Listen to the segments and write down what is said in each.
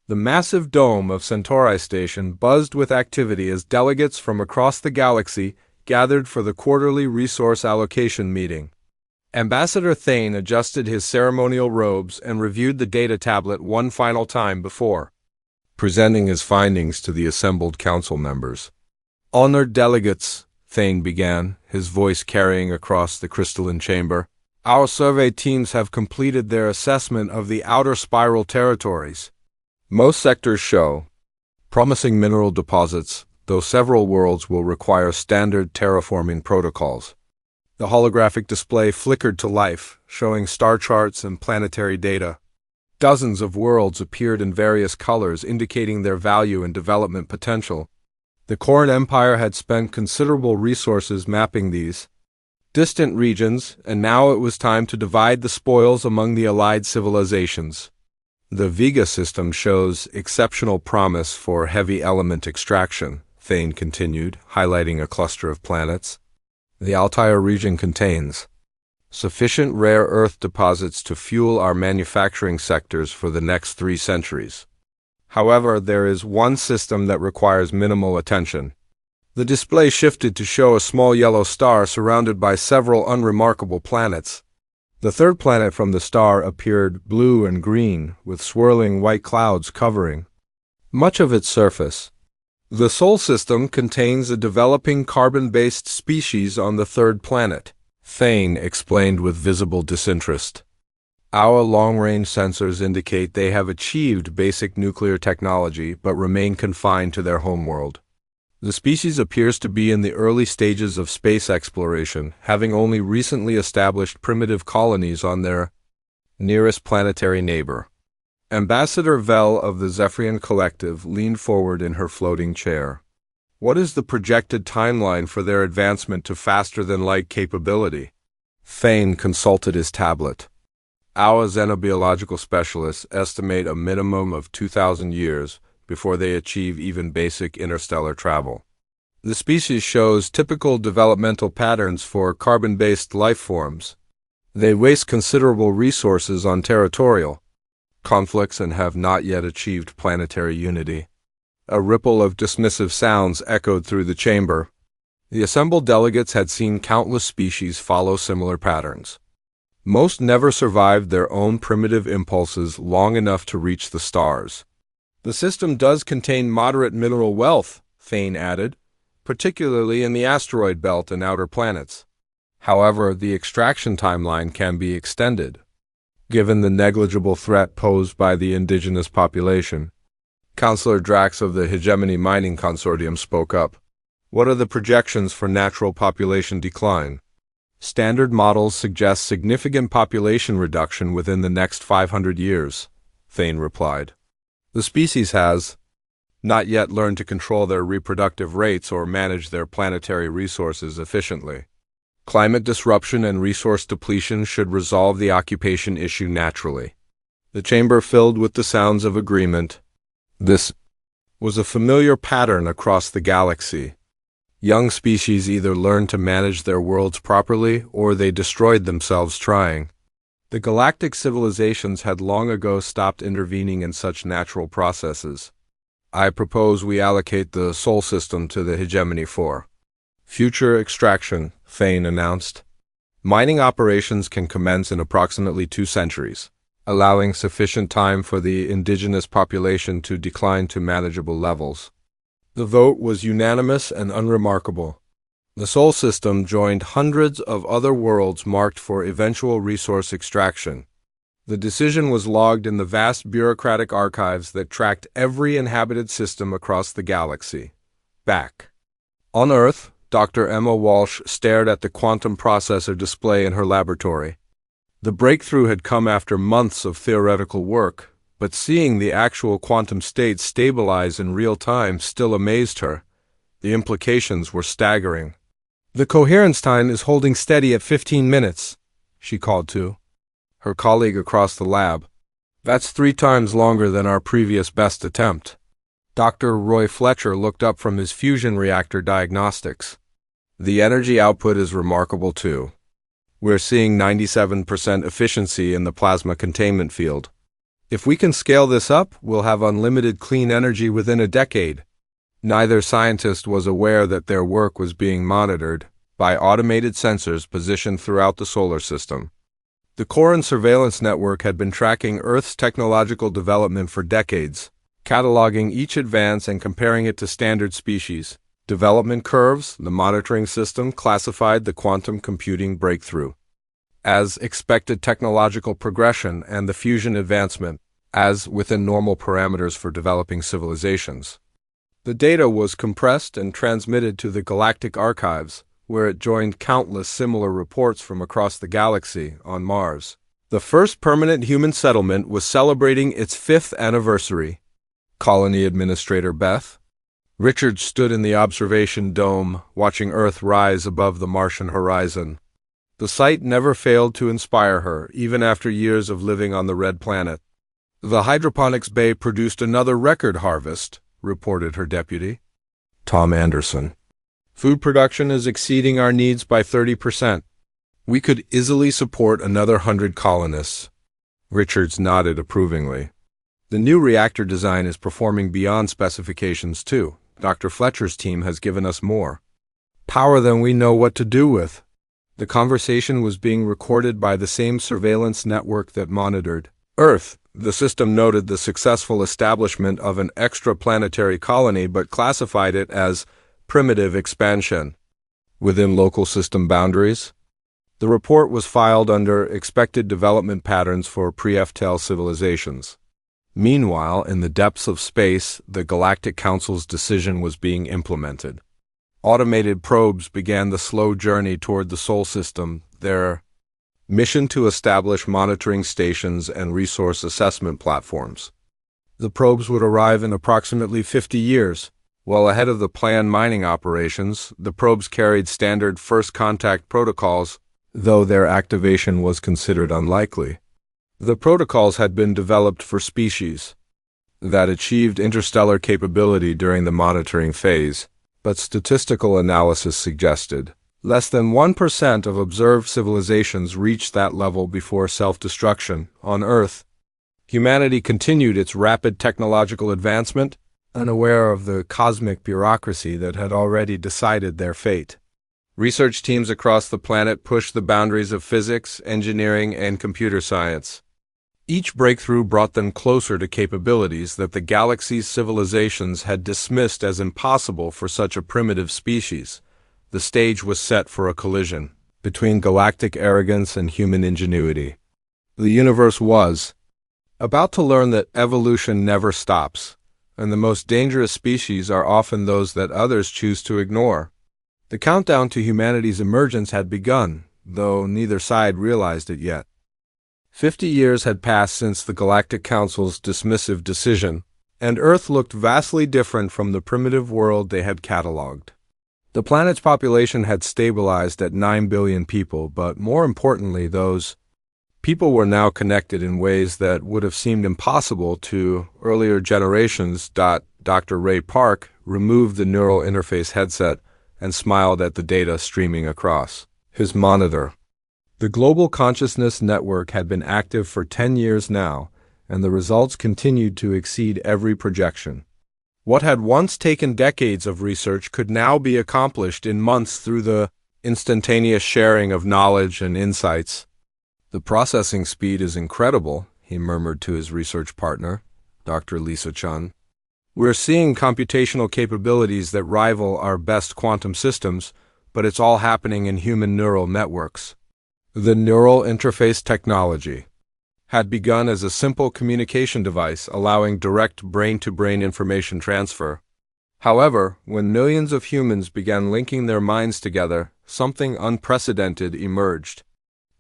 The massive dome of Centauri Station buzzed with activity as delegates from across the galaxy gathered for the quarterly resource allocation meeting. Ambassador Thane adjusted his ceremonial robes and reviewed the data tablet one final time before presenting his findings to the assembled council members. "Honored delegates," Thane began, his voice carrying across the crystalline chamber, "our survey teams have completed their assessment of the outer spiral territories. Most sectors show promising mineral deposits, though several worlds will require standard terraforming protocols." The holographic display flickered to life, showing star charts and planetary data. Dozens of worlds appeared in various colors, indicating their value and development potential. The Corran Empire had spent considerable resources mapping these distant regions, and now it was time to divide the spoils among the allied civilizations. "The Vega system shows exceptional promise for heavy element extraction," Thane continued, highlighting a cluster of planets. "The Altair region contains sufficient rare earth deposits to fuel our manufacturing sectors for the next 3 centuries. However, there is one system that requires minimal attention." The display shifted to show a small yellow star surrounded by several unremarkable planets. The third planet from the star appeared blue and green, with swirling white clouds covering much of its surface. "The Sol system contains a developing carbon-based species on the third planet," Thane explained with visible disinterest. "Our long-range sensors indicate they have achieved basic nuclear technology but remain confined to their homeworld. The species appears to be in the early stages of space exploration, having only recently established primitive colonies on their nearest planetary neighbor." Ambassador Vel of the Zephyrian Collective leaned forward in her floating chair. "What is the projected timeline for their advancement to faster-than-light capability?" Thane consulted his tablet. "Our xenobiological specialists estimate a minimum of 2,000 years before they achieve even basic interstellar travel. The species shows typical developmental patterns for carbon-based life forms. They waste considerable resources on territorial conflicts and have not yet achieved planetary unity." A ripple of dismissive sounds echoed through the chamber. The assembled delegates had seen countless species follow similar patterns. Most never survived their own primitive impulses long enough to reach the stars. "The system does contain moderate mineral wealth," Thane added, "particularly in the asteroid belt and outer planets. However, the extraction timeline can be extended, given the negligible threat posed by the indigenous population." Councillor Drax of the Hegemony Mining Consortium spoke up. "What are the projections for natural population decline?" "Standard models suggest significant population reduction within the next 500 years, Thane replied. "The species has not yet learned to control their reproductive rates or manage their planetary resources efficiently. Climate disruption and resource depletion should resolve the occupation issue naturally." The chamber filled with the sounds of agreement. This was a familiar pattern across the galaxy. Young species either learned to manage their worlds properly or they destroyed themselves trying. The galactic civilizations had long ago stopped intervening in such natural processes. "I propose we allocate the Sol system to the Hegemony for future extraction," Thane announced. "Mining operations can commence in approximately 2 centuries. Allowing sufficient time for the indigenous population to decline to manageable levels." The vote was unanimous and unremarkable. The Sol system joined hundreds of other worlds marked for eventual resource extraction. The decision was logged in the vast bureaucratic archives that tracked every inhabited system across the galaxy. Back on Earth, Dr. Emma Walsh stared at the quantum processor display in her laboratory. The breakthrough had come after months of theoretical work, but seeing the actual quantum state stabilize in real time still amazed her. The implications were staggering. "The coherence time is holding steady at 15 minutes, she called to her colleague across the lab. "That's 3 times longer than our previous best attempt." Dr. Roy Fletcher looked up from his fusion reactor diagnostics. "The energy output is remarkable too. We're seeing 97% efficiency in the plasma containment field." If we can scale this up, we'll have unlimited clean energy within a decade. Neither scientist was aware that their work was being monitored by automated sensors positioned throughout the solar system. The core and surveillance network had been tracking Earth's technological development for decades, cataloging each advance and comparing it to standard species development curves. The monitoring system classified the quantum computing breakthrough as expected technological progression and the fusion advancement as within normal parameters for developing civilizations. The data was compressed and transmitted to the Galactic Archives, where it joined countless similar reports from across the galaxy on Mars. The first permanent human settlement was celebrating its 5th anniversary. Colony Administrator Beth Richards stood in the observation dome, watching Earth rise above the Martian horizon. The sight never failed to inspire her, even after years of living on the Red Planet. The hydroponics bay produced another record harvest, reported her deputy, Tom Anderson. Food production is exceeding our needs by 30%. We could easily support another 100 colonists. Richards nodded approvingly. The new reactor design is performing beyond specifications, too. Dr. Fletcher's team has given us more power than we know what to do with. The conversation was being recorded by the same surveillance network that monitored Earth. The system noted the successful establishment of an extraplanetary colony but classified it as primitive expansion within local system boundaries. The report was filed under expected development patterns for pre-FTL civilizations. Meanwhile, in the depths of space, the Galactic Council's decision was being implemented. Automated probes began the slow journey toward the Sol system, their mission to establish monitoring stations and resource assessment platforms. The probes would arrive in approximately 50 years. Well ahead of the planned mining operations, the probes carried standard first contact protocols, though their activation was considered unlikely. The protocols had been developed for species that achieved interstellar capability during the monitoring phase, but statistical analysis suggested less than 1% of observed civilizations reached that level before self-destruction. On Earth, humanity continued its rapid technological advancement, unaware of the cosmic bureaucracy that had already decided their fate. Research teams across the planet pushed the boundaries of physics, engineering, and computer science. Each breakthrough brought them closer to capabilities that the galaxy's civilizations had dismissed as impossible for such a primitive species. The stage was set for a collision between galactic arrogance and human ingenuity. The universe was about to learn that evolution never stops, and the most dangerous species are often those that others choose to ignore. The countdown to humanity's emergence had begun, though neither side realized it yet. 50 years had passed since the Galactic Council's dismissive decision, and Earth looked vastly different from the primitive world they had catalogued. The planet's population had stabilized at 9 billion people, but more importantly, those people were now connected in ways that would have seemed impossible to earlier generations. Dr. Ray Park removed the neural interface headset and smiled at the data streaming across his monitor. The Global Consciousness Network had been active for 10 years now, and the results continued to exceed every projection. What had once taken decades of research could now be accomplished in months through the instantaneous sharing of knowledge and insights. The processing speed is incredible, he murmured to his research partner, Dr. Lisa Chun. We're seeing computational capabilities that rival our best quantum systems, but it's all happening in human neural networks. The neural interface technology had begun as a simple communication device allowing direct brain-to-brain information transfer. However, when millions of humans began linking their minds together, something unprecedented emerged.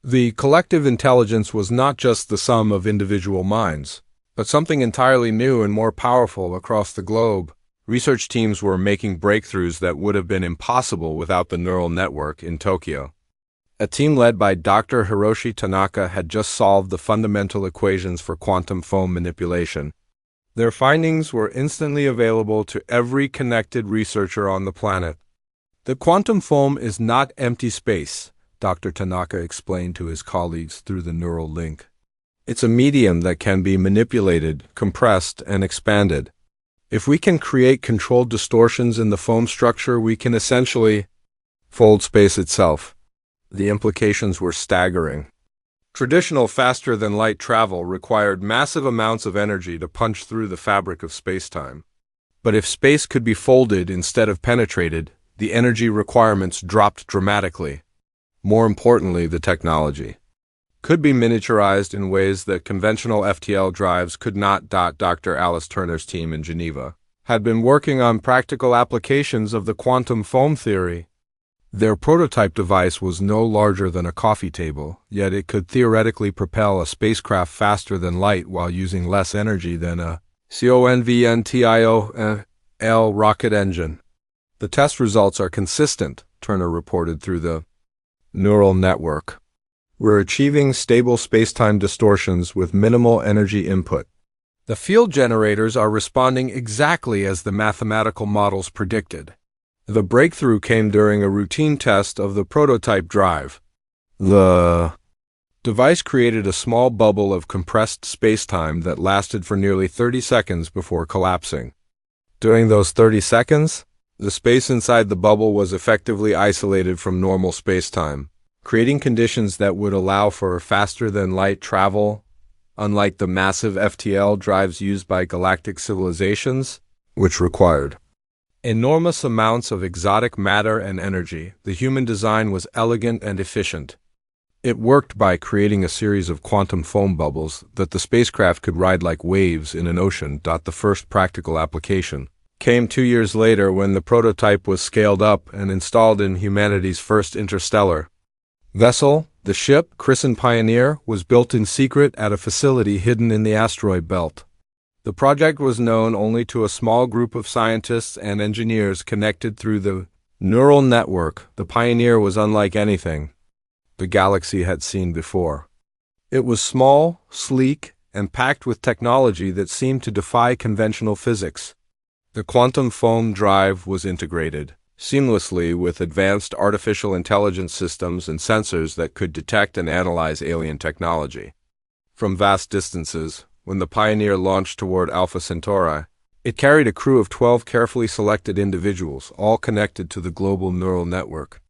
The collective intelligence was not just the sum of individual minds, but something entirely new and more powerful across the globe. Research teams were making breakthroughs that would have been impossible without the neural network in Tokyo. A team led by Dr. Hiroshi Tanaka had just solved the fundamental equations for quantum foam manipulation. Their findings were instantly available to every connected researcher on the planet. The quantum foam is not empty space, Dr. Tanaka explained to his colleagues through the neural link. It's a medium that can be manipulated, compressed, and expanded. If we can create controlled distortions in the foam structure, we can essentially fold space itself. The implications were staggering. Traditional faster-than-light travel required massive amounts of energy to punch through the fabric of space-time. But if space could be folded instead of penetrated, the energy requirements dropped dramatically. More importantly, the technology could be miniaturized in ways that conventional FTL drives could not. Dr. Alice Turner's team in Geneva had been working on practical applications of the quantum foam theory. Their prototype device was no larger than a coffee table, yet it could theoretically propel a spacecraft faster than light while using less energy than a conventional rocket engine. The test results are consistent, Turner reported through the neural network. We're achieving stable spacetime distortions with minimal energy input. The field generators are responding exactly as the mathematical models predicted. The breakthrough came during a routine test of the prototype drive. The device created a small bubble of compressed spacetime that lasted for nearly 30 seconds before collapsing. During those 30 seconds, the space inside the bubble was effectively isolated from normal spacetime, creating conditions that would allow for faster-than-light travel, unlike the massive FTL drives used by galactic civilizations, which required enormous amounts of exotic matter and energy. The human design was elegant and efficient. It worked by creating a series of quantum foam bubbles that the spacecraft could ride like waves in an ocean. The first practical application came 2 years later when the prototype was scaled up and installed in humanity's first interstellar vessel. The ship, christened Pioneer, was built in secret at a facility hidden in the asteroid belt. The project was known only to a small group of scientists and engineers connected through the neural network. The Pioneer was unlike anything the galaxy had seen before. It was small, sleek, and packed with technology that seemed to defy conventional physics. The quantum foam drive was integrated seamlessly with advanced artificial intelligence systems and sensors that could detect and analyze alien technology. From vast distances, when the Pioneer launched toward Alpha Centauri, it carried a crew of 12 carefully selected individuals, all connected to the global neural network.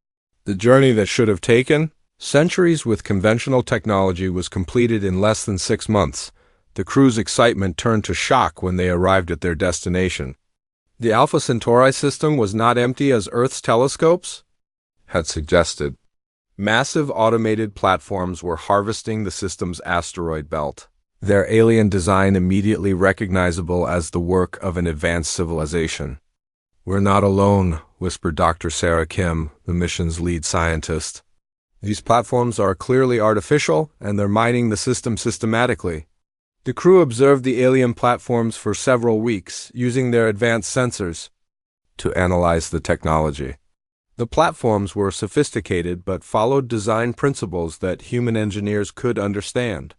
The journey that should have taken centuries with conventional technology was completed in less than 6 months. The crew's excitement turned to shock when they arrived at their destination. The Alpha Centauri system was not empty as Earth's telescopes had suggested. Massive automated platforms were harvesting the system's asteroid belt, their alien design immediately recognizable as the work of an advanced civilization. "We're not alone," whispered Dr. Sarah Kim, the mission's lead scientist. "These platforms are clearly artificial, and they're mining the system systematically." The crew observed the alien platforms for several weeks, using their advanced sensors to analyze the technology. The platforms were sophisticated but followed design principles that human engineers could understand.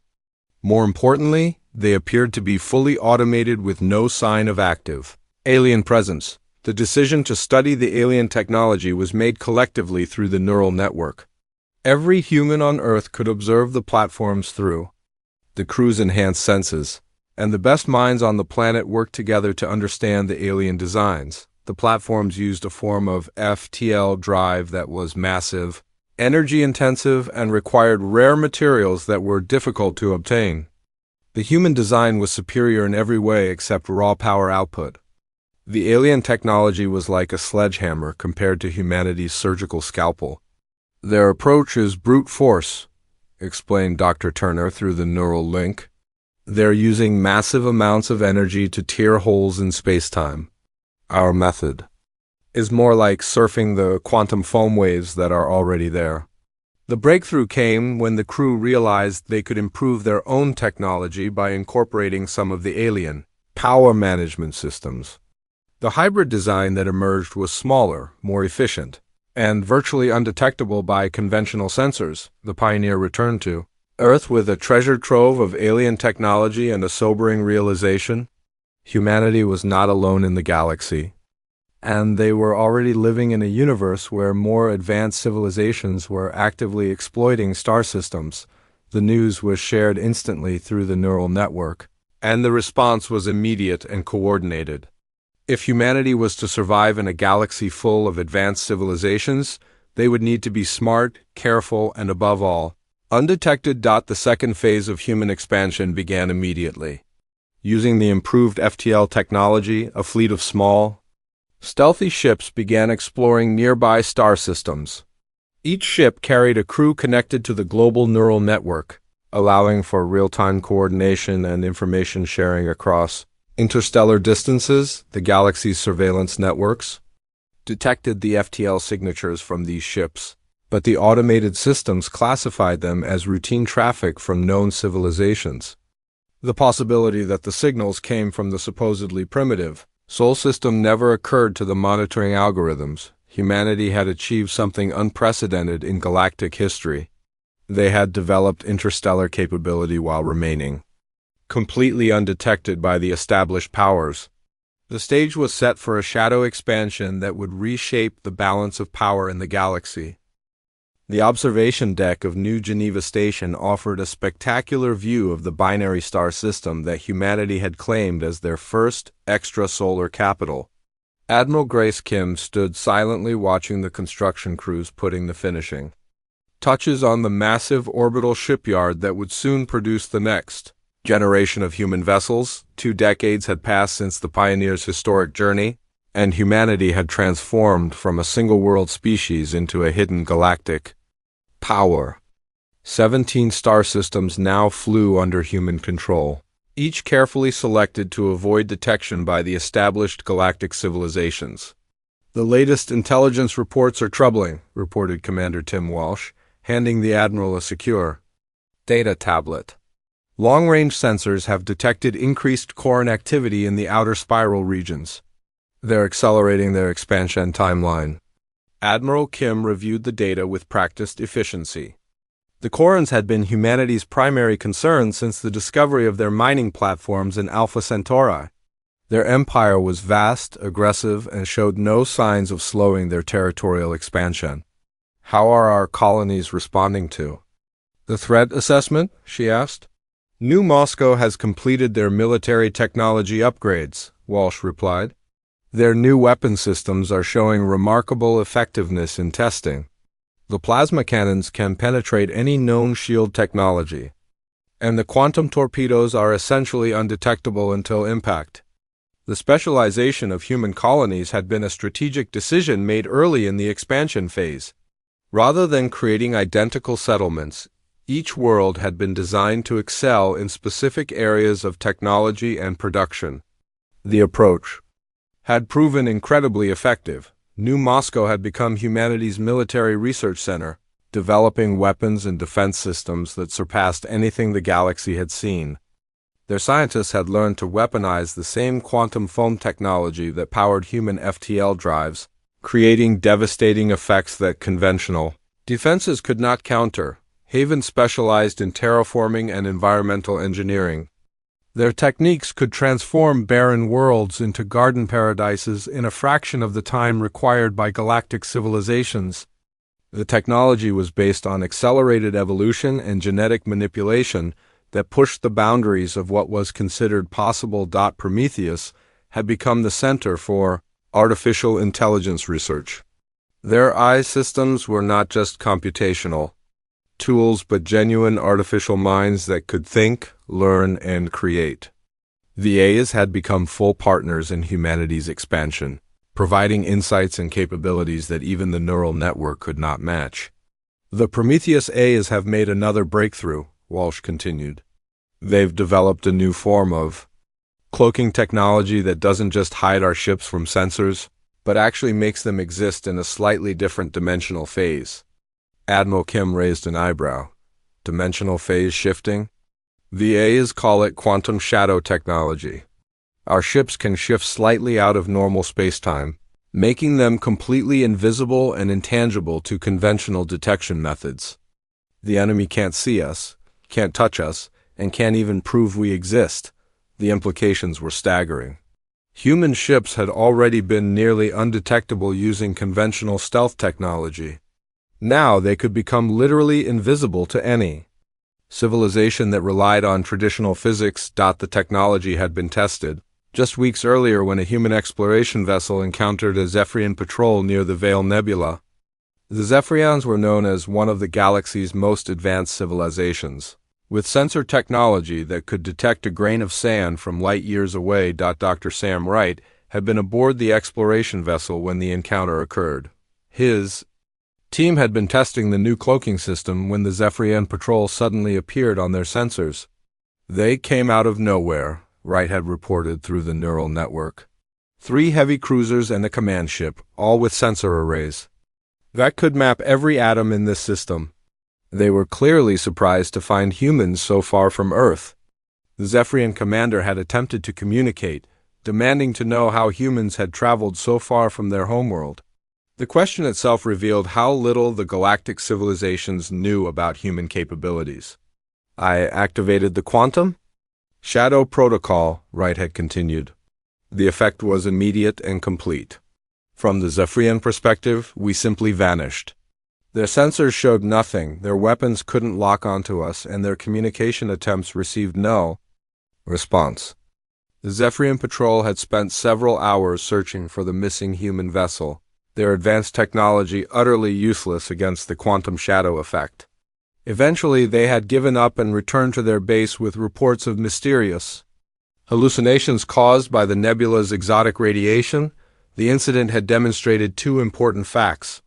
More importantly, they appeared to be fully automated with no sign of active alien presence. The decision to study the alien technology was made collectively through the neural network. Every human on Earth could observe the platforms through the crew's enhanced senses, and the best minds on the planet worked together to understand the alien designs. The platforms used a form of FTL drive that was massive, energy-intensive, and required rare materials that were difficult to obtain. The human design was superior in every way except raw power output. The alien technology was like a sledgehammer compared to humanity's surgical scalpel. "Their approach is brute force," explained Dr. Turner through the neural link. "They're using massive amounts of energy to tear holes in spacetime. Our method is more like surfing the quantum foam waves that are already there." The breakthrough came when the crew realized they could improve their own technology by incorporating some of the alien power management systems. The hybrid design that emerged was smaller, more efficient, and virtually undetectable by conventional sensors. The Pioneer returned to Earth with a treasure trove of alien technology and a sobering realization: humanity was not alone in the galaxy, and they were already living in a universe where more advanced civilizations were actively exploiting star systems The news was shared instantly through the neural network, and the response was immediate and coordinated. If humanity was to survive in a galaxy full of advanced civilizations, they would need to be smart, careful, and above all, undetected. The second phase of human expansion began immediately. Using the improved FTL technology, a fleet of small, stealthy ships began exploring nearby star systems. Each ship carried a crew connected to the global neural network, allowing for real-time coordination and information sharing across interstellar distances. The galaxy's surveillance networks detected the FTL signatures from these ships, but the automated systems classified them as routine traffic from known civilizations. The possibility that the signals came from the supposedly primitive Sol system never occurred to the monitoring algorithms. Humanity had achieved something unprecedented in galactic history. They had developed interstellar capability while remaining completely undetected by the established powers. The stage was set for a shadow expansion that would reshape the balance of power in the galaxy. The observation deck of New Geneva Station offered a spectacular view of the binary star system that humanity had claimed as their first extrasolar capital. Admiral Grace Kim stood silently watching the construction crews putting the finishing touches on the massive orbital shipyard that would soon produce the next generation of human vessels. 2 decades had passed since the pioneers' historic journey, and humanity had transformed from a single-world species into a hidden galactic power. 17 star systems now flew under human control, each carefully selected to avoid detection by the established galactic civilizations. "The latest intelligence reports are troubling," reported Commander Tim Walsh, handing the Admiral a secure data tablet. "Long-range sensors have detected increased core activity in the outer spiral regions. They're accelerating their expansion timeline." Admiral Kim reviewed the data with practiced efficiency. The Corans had been humanity's primary concern since the discovery of their mining platforms in Alpha Centauri. Their empire was vast, aggressive, and showed no signs of slowing their territorial expansion. "How are our colonies responding to the threat assessment?" she asked. "New Moscow has completed their military technology upgrades," Walsh replied. "Their new weapon systems are showing remarkable effectiveness in testing. The plasma cannons can penetrate any known shield technology, and the quantum torpedoes are essentially undetectable until impact." The specialization of human colonies had been a strategic decision made early in the expansion phase. Rather than creating identical settlements, each world had been designed to excel in specific areas of technology and production. The approach had proven incredibly effective. New Moscow had become humanity's military research center, developing weapons and defense systems that surpassed anything the galaxy had seen. Their scientists had learned to weaponize the same quantum foam technology that powered human FTL drives, creating devastating effects that conventional defenses could not counter. Haven specialized in terraforming and environmental engineering. Their techniques could transform barren worlds into garden paradises in a fraction of the time required by galactic civilizations. The technology was based on accelerated evolution and genetic manipulation that pushed the boundaries of what was considered possible. Prometheus had become the center for artificial intelligence research. Their AI systems were not just computational tools but genuine artificial minds that could think, learn, and create. The AIs had become full partners in humanity's expansion, providing insights and capabilities that even the neural network could not match. "The Prometheus AIs have made another breakthrough," Walsh continued. "They've developed a new form of cloaking technology that doesn't just hide our ships from sensors, but actually makes them exist in a slightly different dimensional phase." Admiral Kim raised an eyebrow. "Dimensional phase shifting?" "The AIs call it quantum shadow technology. Our ships can shift slightly out of normal spacetime, making them completely invisible and intangible to conventional detection methods. The enemy can't see us, can't touch us, and can't even prove we exist." The implications were staggering. Human ships had already been nearly undetectable using conventional stealth technology. Now they could become literally invisible to any civilization that relied on traditional physics. The technology had been tested just weeks earlier when a human exploration vessel encountered a Zephyrian patrol near the Veil Nebula. The Zephyrians were known as one of the galaxy's most advanced civilizations, with sensor technology that could detect a grain of sand from light years away. Dr. Sam Wright had been aboard the exploration vessel when the encounter occurred. His team had been testing the new cloaking system when the Zephyrian patrol suddenly appeared on their sensors. They came out of nowhere, Wright had reported through the neural network. 3 heavy cruisers and a command ship, all with sensor arrays that could map every atom in this system. They were clearly surprised to find humans so far from Earth. The Zephyrian commander had attempted to communicate, demanding to know how humans had traveled so far from their homeworld. The question itself revealed how little the galactic civilizations knew about human capabilities. I activated the quantum shadow protocol, Wright had continued. The effect was immediate and complete. From the Zephyrian perspective, we simply vanished. Their sensors showed nothing, their weapons couldn't lock onto us, and their communication attempts received no response. The Zephyrian patrol had spent several hours searching for the missing human vessel, their advanced technology utterly useless against the quantum shadow effect. Eventually, they had given up and returned to their base with reports of mysterious hallucinations caused by the nebula's exotic radiation. The incident had demonstrated 2 important facts.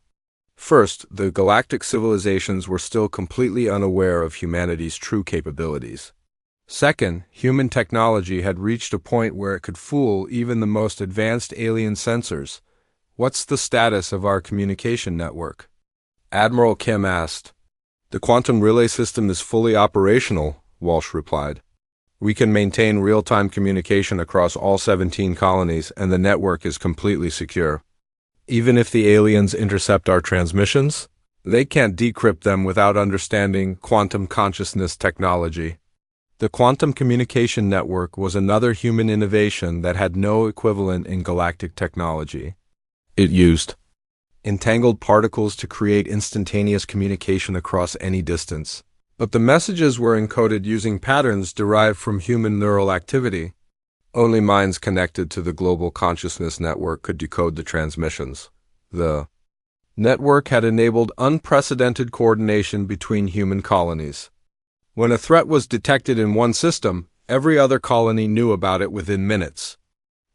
First, the galactic civilizations were still completely unaware of humanity's true capabilities. Second, human technology had reached a point where it could fool even the most advanced alien sensors. What's the status of our communication network? Admiral Kim asked. The quantum relay system is fully operational, Walsh replied. We can maintain real-time communication across all 17 colonies, and the network is completely secure. Even if the aliens intercept our transmissions, they can't decrypt them without understanding quantum consciousness technology. The quantum communication network was another human innovation that had no equivalent in galactic technology. It used entangled particles to create instantaneous communication across any distance. But the messages were encoded using patterns derived from human neural activity. Only minds connected to the global consciousness network could decode the transmissions. The network had enabled unprecedented coordination between human colonies. When a threat was detected in one system, every other colony knew about it within minutes.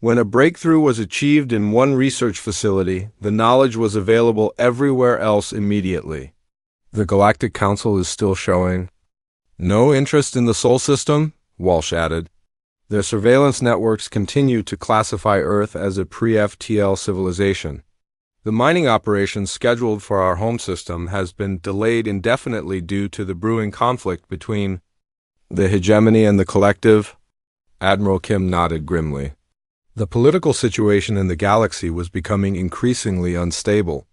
When a breakthrough was achieved in one research facility, the knowledge was available everywhere else immediately. The Galactic Council is still showing no interest in the Sol system, Walsh added. Their surveillance networks continue to classify Earth as a pre-FTL civilization. The mining operation scheduled for our home system has been delayed indefinitely due to the brewing conflict between the hegemony and the collective. Admiral Kim nodded grimly. The political situation in the galaxy was becoming increasingly unstable.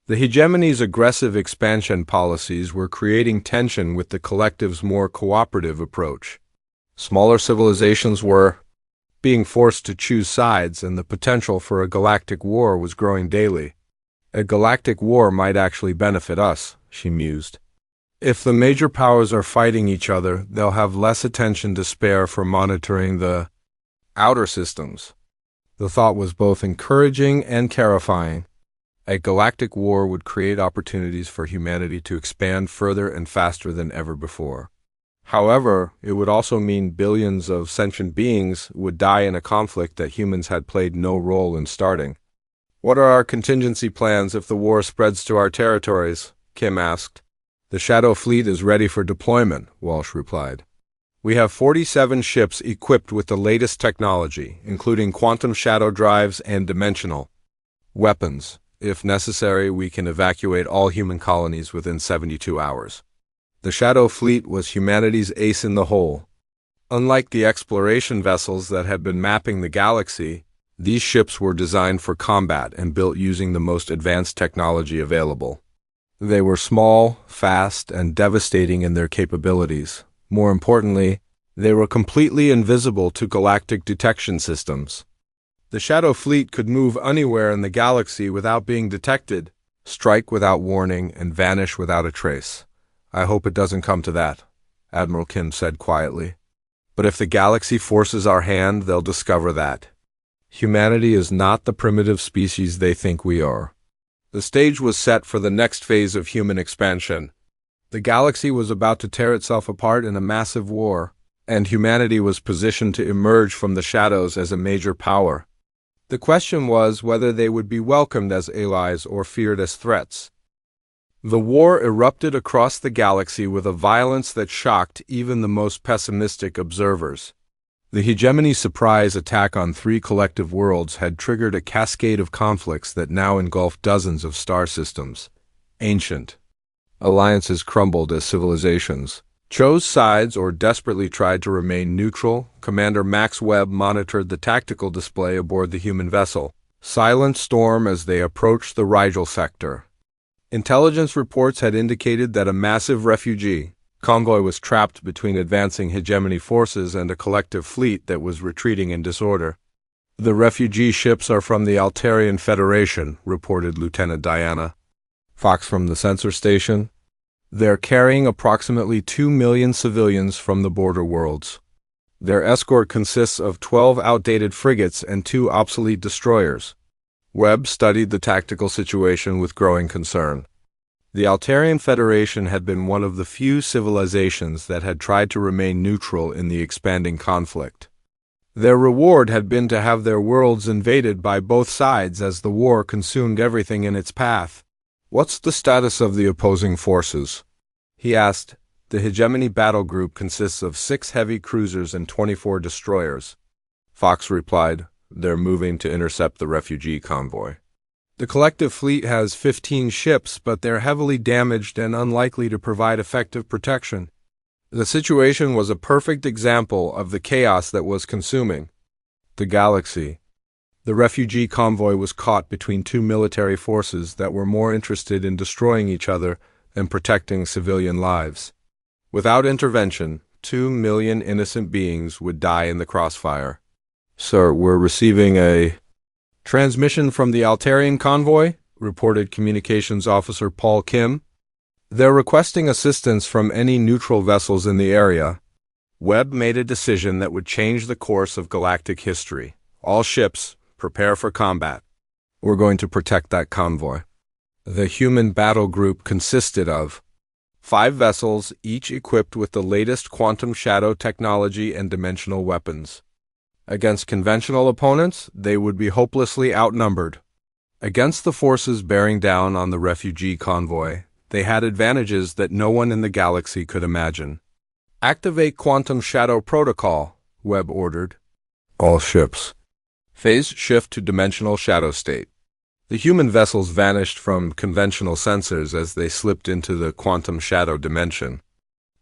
The hegemony's aggressive expansion policies were creating tension with the collective's more cooperative approach. Smaller civilizations were being forced to choose sides, and the potential for a galactic war was growing daily. A galactic war might actually benefit us, she mused. If the major powers are fighting each other, they'll have less attention to spare for monitoring the outer systems. The thought was both encouraging and terrifying. A galactic war would create opportunities for humanity to expand further and faster than ever before. However, it would also mean billions of sentient beings would die in a conflict that humans had played no role in starting. What are our contingency plans if the war spreads to our territories? Kim asked. The Shadow Fleet is ready for deployment, Walsh replied. We have 47 ships equipped with the latest technology, including quantum shadow drives and dimensional weapons. If necessary, we can evacuate all human colonies within 72 hours. The Shadow Fleet was humanity's ace in the hole. Unlike the exploration vessels that had been mapping the galaxy, these ships were designed for combat and built using the most advanced technology available. They were small, fast, and devastating in their capabilities. More importantly, they were completely invisible to galactic detection systems. The Shadow Fleet could move anywhere in the galaxy without being detected, strike without warning, and vanish without a trace. I hope it doesn't come to that, Admiral Kim said quietly. "But if the galaxy forces our hand, they'll discover that humanity is not the primitive species they think we are." The stage was set for the next phase of human expansion. The galaxy was about to tear itself apart in a massive war, and humanity was positioned to emerge from the shadows as a major power. The question was whether they would be welcomed as allies or feared as threats. The war erupted across the galaxy with a violence that shocked even the most pessimistic observers. The hegemony's surprise attack on 3 collective worlds had triggered a cascade of conflicts that now engulfed dozens of star systems. Ancient alliances crumbled as civilizations chose sides or desperately tried to remain neutral. Commander Max Webb monitored the tactical display aboard the human vessel, Silent Storm, as they approached the Rigel sector. Intelligence reports had indicated that a massive refugee convoy was trapped between advancing hegemony forces and a collective fleet that was retreating in disorder. "The refugee ships are from the Altarian Federation," reported Lieutenant Diana Fox from the sensor station. "They're carrying approximately 2 million civilians from the border worlds. Their escort consists of 12 outdated frigates and 2 obsolete destroyers." Webb studied the tactical situation with growing concern. The Altarian Federation had been one of the few civilizations that had tried to remain neutral in the expanding conflict. Their reward had been to have their worlds invaded by both sides as the war consumed everything in its path. "What's the status of the opposing forces?" he asked. "The hegemony battle group consists of 6 heavy cruisers and 24 destroyers." Fox replied, "They're moving to intercept the refugee convoy. The collective fleet has 15 ships, but they're heavily damaged and unlikely to provide effective protection." The situation was a perfect example of the chaos that was consuming the galaxy. The refugee convoy was caught between 2 military forces that were more interested in destroying each other than protecting civilian lives. Without intervention, 2 million innocent beings would die in the crossfire. "Sir, we're receiving a transmission from the Altarian convoy," reported Communications Officer Paul Kim. "They're requesting assistance from any neutral vessels in the area." Webb made a decision that would change the course of galactic history. "All ships, prepare for combat. We're going to protect that convoy." The human battle group consisted of 5 vessels, each equipped with the latest quantum shadow technology and dimensional weapons. Against conventional opponents, they would be hopelessly outnumbered. Against the forces bearing down on the refugee convoy, they had advantages that no one in the galaxy could imagine. "Activate Quantum Shadow Protocol," Webb ordered. "All ships. Phase shift to dimensional shadow state." The human vessels vanished from conventional sensors as they slipped into the quantum shadow dimension.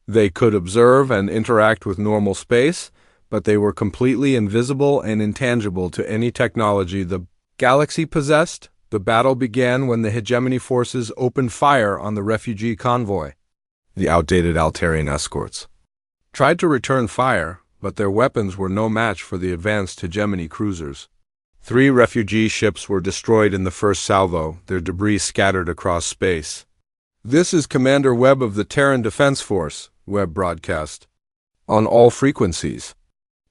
They could observe and interact with normal space, but they were completely invisible and intangible to any technology the galaxy possessed. The battle began when the hegemony forces opened fire on the refugee convoy. The outdated Altarian escorts tried to return fire, but their weapons were no match for the advanced hegemony cruisers. 3 refugee ships were destroyed in the first salvo, their debris scattered across space. "This is Commander Webb of the Terran Defense Force," Webb broadcast. "On all frequencies.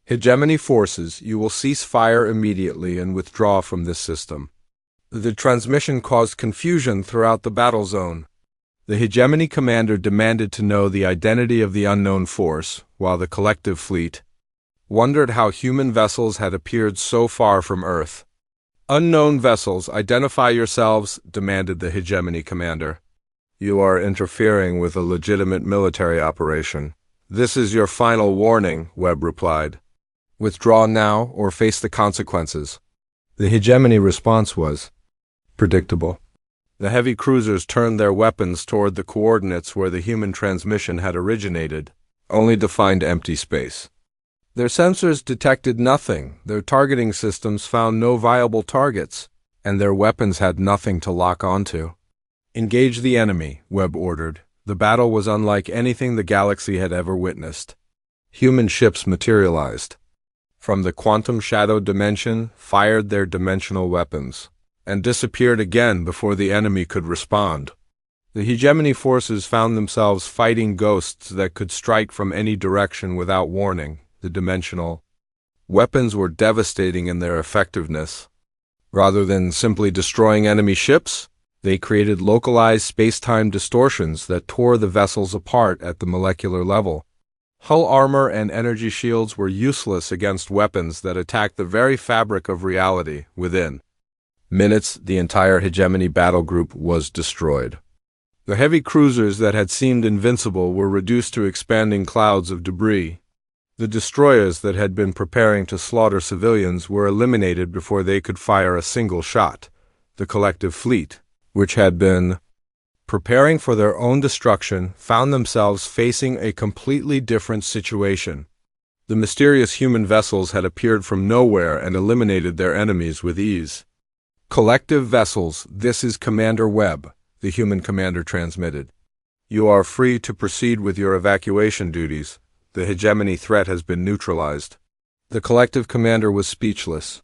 Hegemony forces, you will cease fire immediately and withdraw from this system." The transmission caused confusion throughout the battle zone. The hegemony commander demanded to know the identity of the unknown force, while the collective fleet wondered how human vessels had appeared so far from Earth. "Unknown vessels, identify yourselves," demanded the hegemony commander. "You are interfering with a legitimate military operation. This is your final warning," Webb replied. "Withdraw now or face the consequences." The hegemony response was predictable. The heavy cruisers turned their weapons toward the coordinates where the human transmission had originated, only to find empty space. Their sensors detected nothing, their targeting systems found no viable targets, and their weapons had nothing to lock onto. "Engage the enemy," Webb ordered. The battle was unlike anything the galaxy had ever witnessed. Human ships materialized from the quantum shadow dimension, fired their dimensional weapons, and disappeared again before the enemy could respond. The hegemony forces found themselves fighting ghosts that could strike from any direction without warning. The dimensional weapons were devastating in their effectiveness. Rather than simply destroying enemy ships, they created localized space-time distortions that tore the vessels apart at the molecular level. Hull armor and energy shields were useless against weapons that attacked the very fabric of reality within. Minutes, the entire hegemony battle group was destroyed. The heavy cruisers that had seemed invincible were reduced to expanding clouds of debris. The destroyers that had been preparing to slaughter civilians were eliminated before they could fire a single shot. The collective fleet, which had been preparing for their own destruction, found themselves facing a completely different situation. The mysterious human vessels had appeared from nowhere and eliminated their enemies with ease. "Collective vessels, this is Commander Webb," the human commander transmitted. "You are free to proceed with your evacuation duties. The hegemony threat has been neutralized." The collective commander was speechless.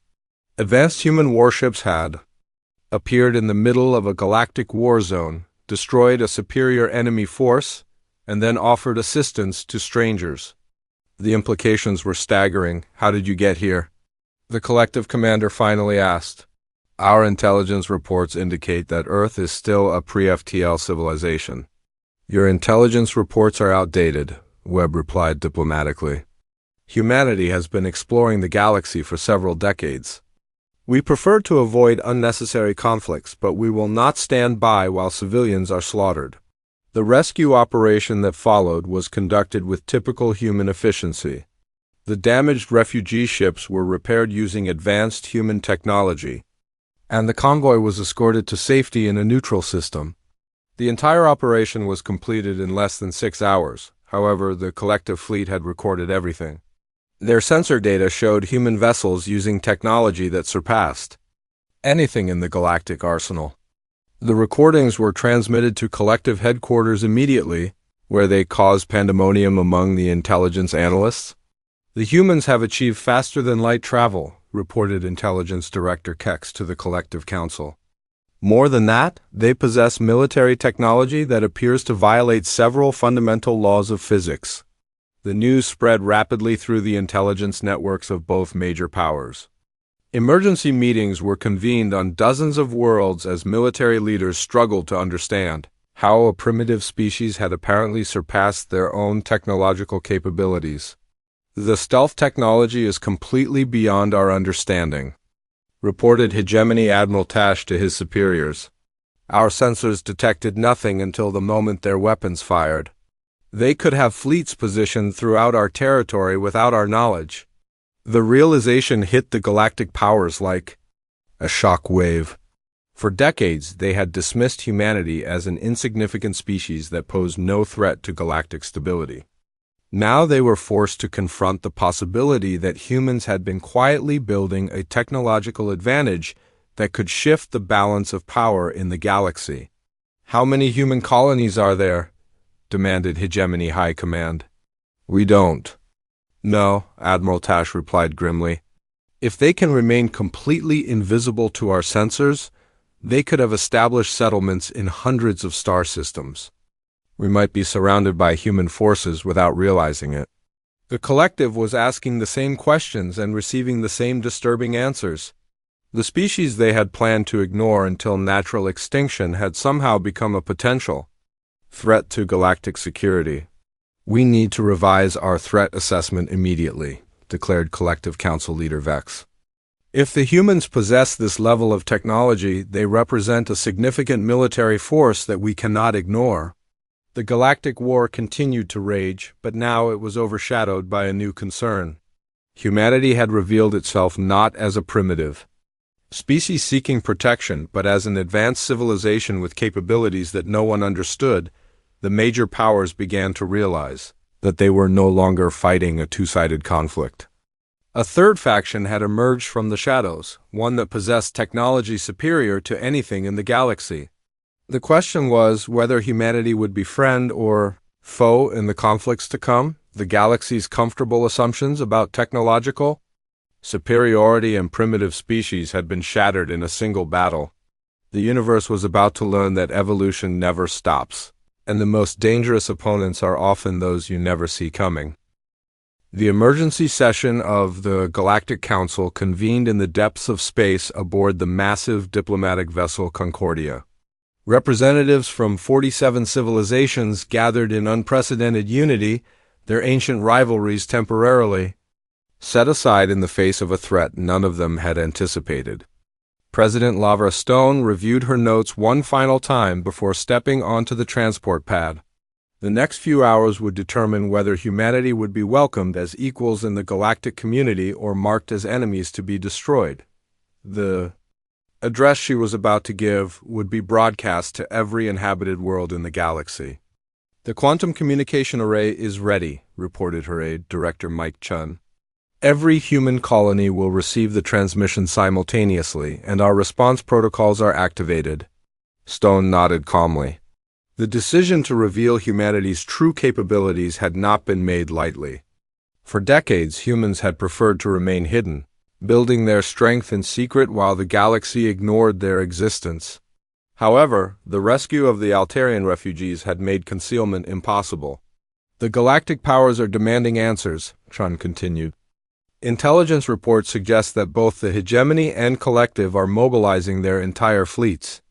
Advanced human warships had appeared in the middle of a galactic war zone, destroyed a superior enemy force, and then offered assistance to strangers. The implications were staggering. "How did you get here?" the collective commander finally asked. "Our intelligence reports indicate that Earth is still a pre-FTL civilization." "Your intelligence reports are outdated," Webb replied diplomatically. "Humanity has been exploring the galaxy for several decades. We prefer to avoid unnecessary conflicts, but we will not stand by while civilians are slaughtered." The rescue operation that followed was conducted with typical human efficiency. The damaged refugee ships were repaired using advanced human technology, and the convoy was escorted to safety in a neutral system. The entire operation was completed in less than 6 hours. However, the collective fleet had recorded everything. Their sensor data showed human vessels using technology that surpassed anything in the galactic arsenal. The recordings were transmitted to collective headquarters immediately, where they caused pandemonium among the intelligence analysts. "The humans have achieved faster-than-light travel," reported Intelligence Director Kex to the Collective Council. "More than that, they possess military technology that appears to violate several fundamental laws of physics." The news spread rapidly through the intelligence networks of both major powers. Emergency meetings were convened on dozens of worlds as military leaders struggled to understand how a primitive species had apparently surpassed their own technological capabilities. "The stealth technology is completely beyond our understanding," reported Hegemony Admiral Tash to his superiors. "Our sensors detected nothing until the moment their weapons fired. They could have fleets positioned throughout our territory without our knowledge." The realization hit the galactic powers like a shock wave. For decades, they had dismissed humanity as an insignificant species that posed no threat to galactic stability. Now they were forced to confront the possibility that humans had been quietly building a technological advantage that could shift the balance of power in the galaxy. "How many human colonies are there?" demanded Hegemony High Command. "We don't." "No," Admiral Tash replied grimly. "If they can remain completely invisible to our sensors, they could have established settlements in hundreds of star systems. We might be surrounded by human forces without realizing it." The collective was asking the same questions and receiving the same disturbing answers. The species they had planned to ignore until natural extinction had somehow become a potential threat to galactic security. "We need to revise our threat assessment immediately," declared Collective Council Leader Vex. "If the humans possess this level of technology, they represent a significant military force that we cannot ignore." The galactic war continued to rage, but now it was overshadowed by a new concern. Humanity had revealed itself not as a primitive species seeking protection, but as an advanced civilization with capabilities that no one understood. The major powers began to realize that they were no longer fighting a two-sided conflict. A third faction had emerged from the shadows, one that possessed technology superior to anything in the galaxy. The question was whether humanity would be friend or foe in the conflicts to come. The galaxy's comfortable assumptions about technological superiority and primitive species had been shattered in a single battle. The universe was about to learn that evolution never stops, and the most dangerous opponents are often those you never see coming. The emergency session of the Galactic Council convened in the depths of space aboard the massive diplomatic vessel Concordia. Representatives from 47 civilizations gathered in unprecedented unity, their ancient rivalries temporarily set aside in the face of a threat none of them had anticipated. President Lavra Stone reviewed her notes one final time before stepping onto the transport pad. The next few hours would determine whether humanity would be welcomed as equals in the galactic community or marked as enemies to be destroyed. The address she was about to give would be broadcast to every inhabited world in the galaxy. "The quantum communication array is ready," reported her aide, Director Mike Chun. "Every human colony will receive the transmission simultaneously, and our response protocols are activated." Stone nodded calmly. The decision to reveal humanity's true capabilities had not been made lightly. For decades, humans had preferred to remain hidden, building their strength in secret while the galaxy ignored their existence. However, the rescue of the Altarian refugees had made concealment impossible. "The galactic powers are demanding answers," Chun continued. "Intelligence reports suggest that both the hegemony and collective are mobilizing their entire fleets.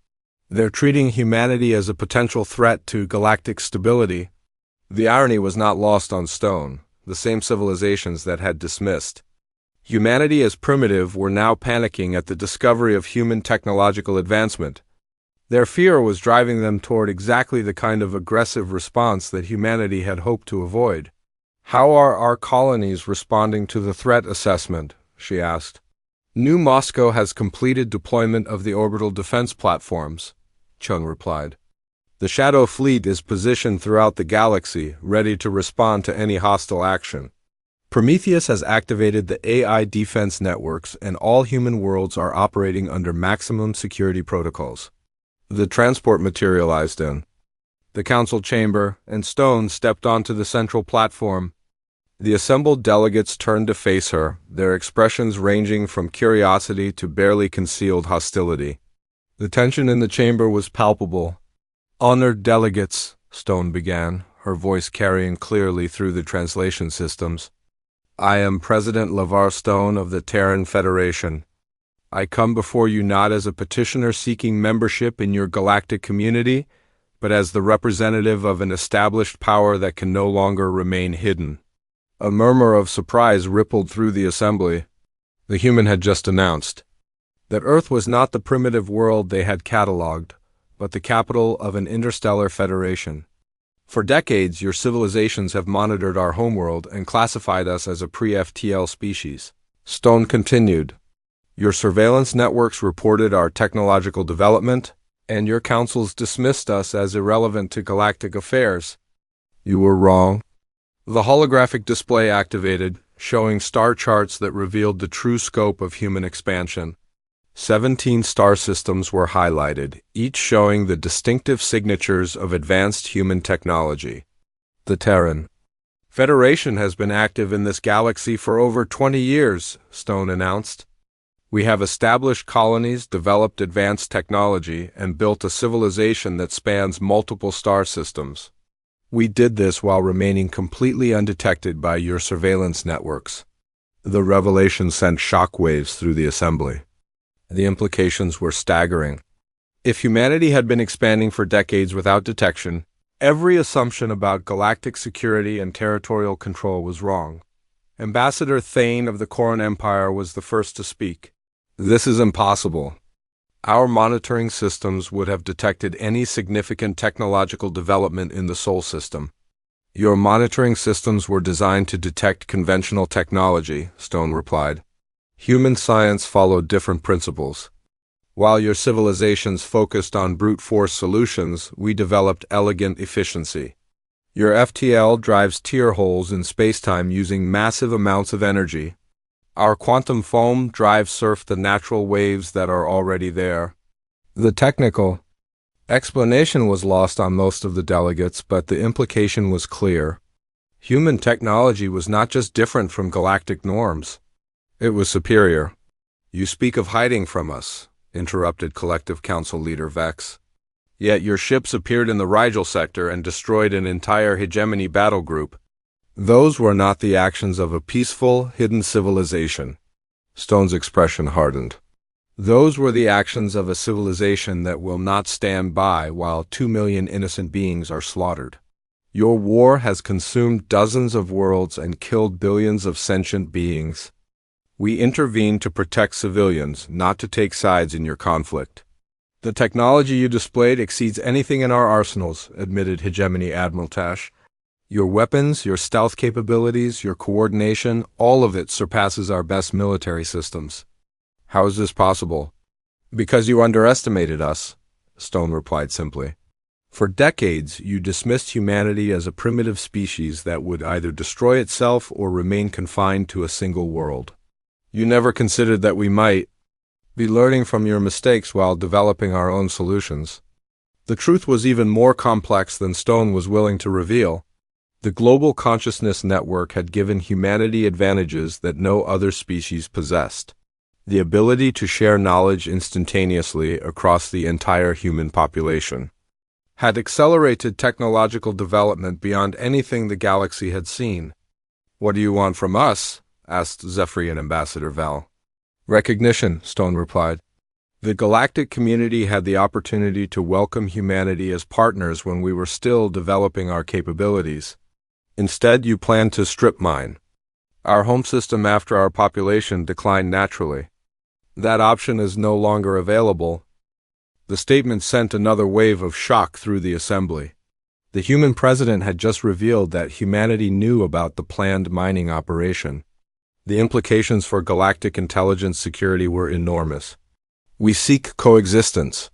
They're treating humanity as a potential threat to galactic stability." The irony was not lost on Stone. The same civilizations that had dismissed humanity as primitive were now panicking at the discovery of human technological advancement. Their fear was driving them toward exactly the kind of aggressive response that humanity had hoped to avoid. "How are our colonies responding to the threat assessment?" she asked. "New Moscow has completed deployment of the orbital defense platforms," Chung replied. "The Shadow Fleet is positioned throughout the galaxy, ready to respond to any hostile action. Prometheus has activated the AI defense networks, and all human worlds are operating under maximum security protocols." The transport materialized in the council chamber, and Stone stepped onto the central platform. The assembled delegates turned to face her, their expressions ranging from curiosity to barely concealed hostility. The tension in the chamber was palpable. "Honored delegates," Stone began, her voice carrying clearly through the translation systems. "I am President LeVar Stone of the Terran Federation. I come before you not as a petitioner seeking membership in your galactic community, but as the representative of an established power that can no longer remain hidden." A murmur of surprise rippled through the assembly. The human had just announced that Earth was not the primitive world they had catalogued, but the capital of an interstellar federation. "For decades, your civilizations have monitored our homeworld and classified us as a pre-FTL species," Stone continued. "Your surveillance networks reported our technological development, and your councils dismissed us as irrelevant to galactic affairs. You were wrong." The holographic display activated, showing star charts that revealed the true scope of human expansion. 17 star systems were highlighted, each showing the distinctive signatures of advanced human technology. "The Terran Federation has been active in this galaxy for over 20 years, Stone announced. "We have established colonies, developed advanced technology, and built a civilization that spans multiple star systems. We did this while remaining completely undetected by your surveillance networks." The revelation sent shockwaves through the assembly. The implications were staggering. If humanity had been expanding for decades without detection, every assumption about galactic security and territorial control was wrong. Ambassador Thane of the Corran Empire was the first to speak. "This is impossible. Our monitoring systems would have detected any significant technological development in the Sol system." "Your monitoring systems were designed to detect conventional technology," Stone replied. "Human science followed different principles. While your civilizations focused on brute force solutions, we developed elegant efficiency. Your FTL drives tear holes in spacetime using massive amounts of energy. Our quantum foam drives surf the natural waves that are already there." The technical explanation was lost on most of the delegates, but the implication was clear. Human technology was not just different from galactic norms. It was superior. "You speak of hiding from us. interrupted Collective Council Leader Vex. "Yet your ships appeared in the Rigel sector and destroyed an entire hegemony battle group. Those were not the actions of a peaceful, hidden civilization." Stone's expression hardened. "Those were the actions of a civilization that will not stand by while 2 million innocent beings are slaughtered. Your war has consumed dozens of worlds and killed billions of sentient beings. We intervened to protect civilians, not to take sides in your conflict." "The technology you displayed exceeds anything in our arsenals," admitted Hegemony Admiral Tash. "Your weapons, your stealth capabilities, your coordination, all of it surpasses our best military systems." "How is this possible?" "Because you underestimated us," Stone replied simply. "For decades, you dismissed humanity as a primitive species that would either destroy itself or remain confined to a single world. You never considered that we might be learning from your mistakes while developing our own solutions." The truth was even more complex than Stone was willing to reveal. The global consciousness network had given humanity advantages that no other species possessed. The ability to share knowledge instantaneously across the entire human population had accelerated technological development beyond anything the galaxy had seen. "What do you want from us?" asked Zephyrian Ambassador Val. "Recognition," Stone replied. "The galactic community had the opportunity to welcome humanity as partners when we were still developing our capabilities. Instead, you planned to strip mine our home system after our population declined naturally. That option is no longer available." The statement sent another wave of shock through the assembly. The human president had just revealed that humanity knew about the planned mining operation. The implications for galactic intelligence security were enormous. "We seek coexistence,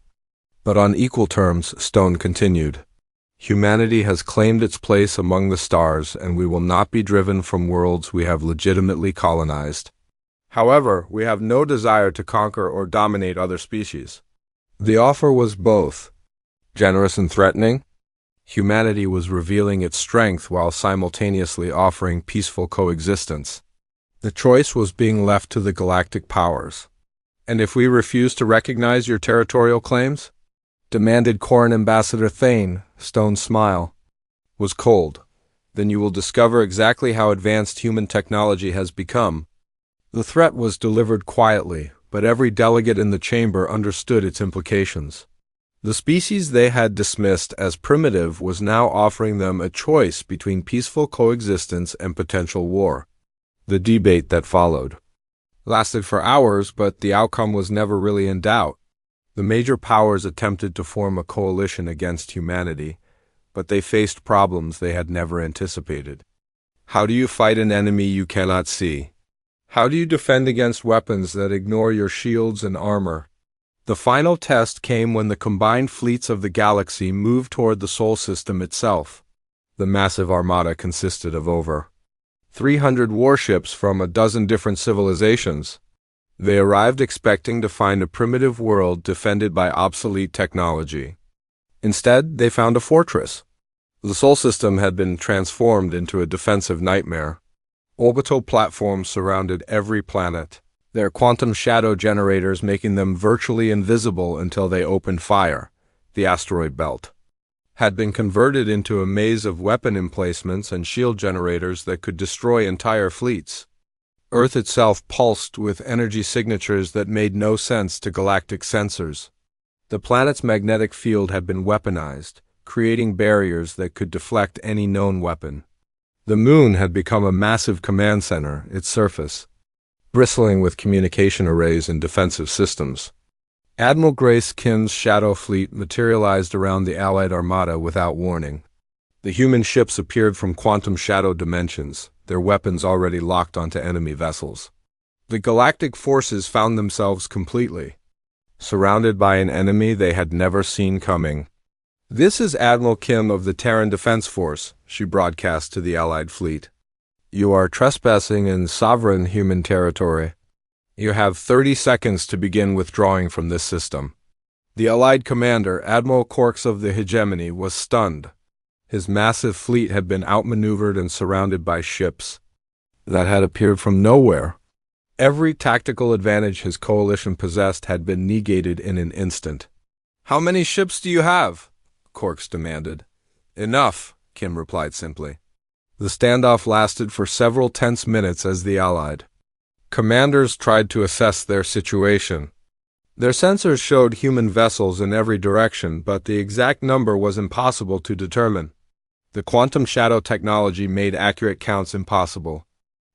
but on equal terms," Stone continued. "Humanity has claimed its place among the stars, and we will not be driven from worlds we have legitimately colonized. However, we have no desire to conquer or dominate other species." The offer was both generous and threatening. Humanity was revealing its strength while simultaneously offering peaceful coexistence. The choice was being left to the galactic powers. "And if we refuse to recognize your territorial claims?" demanded Corran Ambassador Thane. Stone's smile was cold. "Then you will discover exactly how advanced human technology has become." The threat was delivered quietly, but every delegate in the chamber understood its implications. The species they had dismissed as primitive was now offering them a choice between peaceful coexistence and potential war. The debate that followed lasted for hours, but the outcome was never really in doubt. The major powers attempted to form a coalition against humanity, but they faced problems they had never anticipated. How do you fight an enemy you cannot see? How do you defend against weapons that ignore your shields and armor? The final test came when the combined fleets of the galaxy moved toward the Sol system itself. The massive armada consisted of over 300 warships from a dozen different civilizations. They arrived expecting to find a primitive world defended by obsolete technology. Instead, they found a fortress. The Sol system had been transformed into a defensive nightmare. Orbital platforms surrounded every planet, their quantum shadow generators making them virtually invisible until they opened fire. The asteroid belt had been converted into a maze of weapon emplacements and shield generators that could destroy entire fleets. Earth itself pulsed with energy signatures that made no sense to galactic sensors. The planet's magnetic field had been weaponized, creating barriers that could deflect any known weapon. The moon had become a massive command center, its surface bristling with communication arrays and defensive systems. Admiral Grace Kim's Shadow Fleet materialized around the Allied Armada without warning. The human ships appeared from quantum shadow dimensions, their weapons already locked onto enemy vessels. The galactic forces found themselves completely surrounded by an enemy they had never seen coming. "This is Admiral Kim of the Terran Defense Force," she broadcast to the Allied fleet. "You are trespassing in sovereign human territory. You have 30 seconds to begin withdrawing from this system." The Allied commander, Admiral Corks of the Hegemony, was stunned. His massive fleet had been outmaneuvered and surrounded by ships that had appeared from nowhere. Every tactical advantage his coalition possessed had been negated in an instant. "How many ships do you have?" Quarks demanded. "Enough," Kim replied simply. The standoff lasted for several tense minutes as the Allied commanders tried to assess their situation. Their sensors showed human vessels in every direction, but the exact number was impossible to determine. The quantum shadow technology made accurate counts impossible.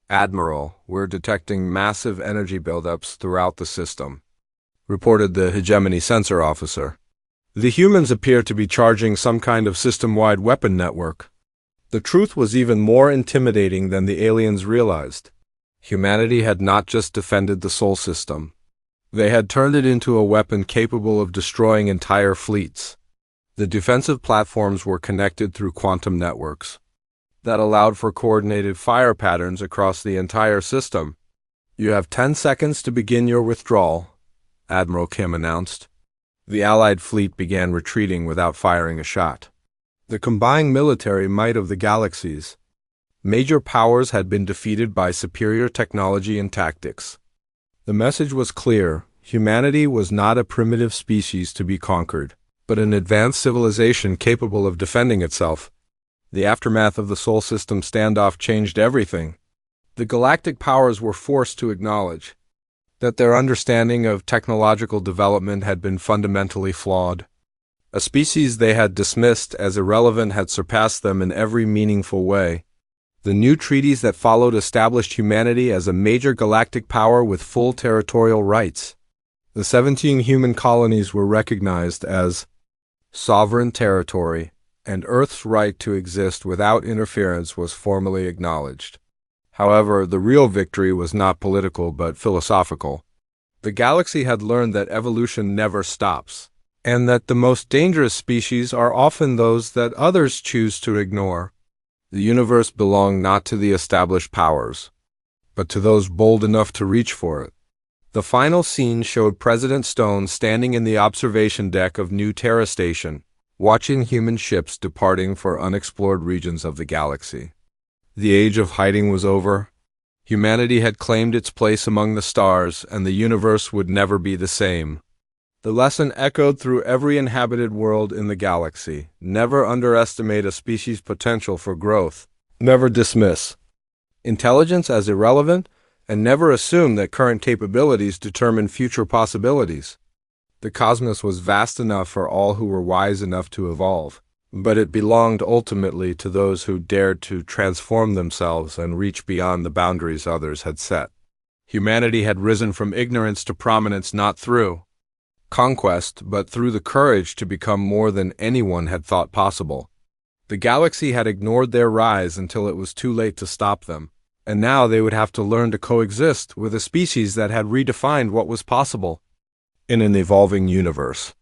"Admiral, we're detecting massive energy buildups throughout the system," reported the hegemony sensor officer. "The humans appear to be charging some kind of system-wide weapon network." The truth was even more intimidating than the aliens realized. Humanity had not just defended the Sol system. They had turned it into a weapon capable of destroying entire fleets. The defensive platforms were connected through quantum networks that allowed for coordinated fire patterns across the entire system. "You have 10 seconds to begin your withdrawal," Admiral Kim announced. The Allied fleet began retreating without firing a shot. The combined military might of the galaxies. Major powers had been defeated by superior technology and tactics. The message was clear: humanity was not a primitive species to be conquered, but an advanced civilization capable of defending itself. The aftermath of the Sol System standoff changed everything. The galactic powers were forced to acknowledge that their understanding of technological development had been fundamentally flawed. A species they had dismissed as irrelevant had surpassed them in every meaningful way. The new treaties that followed established humanity as a major galactic power with full territorial rights. The 17 human colonies were recognized as sovereign territory, and Earth's right to exist without interference was formally acknowledged. However, the real victory was not political but philosophical. The galaxy had learned that evolution never stops, and that the most dangerous species are often those that others choose to ignore. The universe belonged not to the established powers, but to those bold enough to reach for it. The final scene showed President Stone standing in the observation deck of New Terra Station, watching human ships departing for unexplored regions of the galaxy. The age of hiding was over. Humanity had claimed its place among the stars, and the universe would never be the same. The lesson echoed through every inhabited world in the galaxy: never underestimate a species' potential for growth. Never dismiss intelligence as irrelevant, and never assume that current capabilities determine future possibilities. The cosmos was vast enough for all who were wise enough to evolve, but it belonged ultimately to those who dared to transform themselves and reach beyond the boundaries others had set. Humanity had risen from ignorance to prominence not through conquest, but through the courage to become more than anyone had thought possible. The galaxy had ignored their rise until it was too late to stop them, and now they would have to learn to coexist with a species that had redefined what was possible in an evolving universe.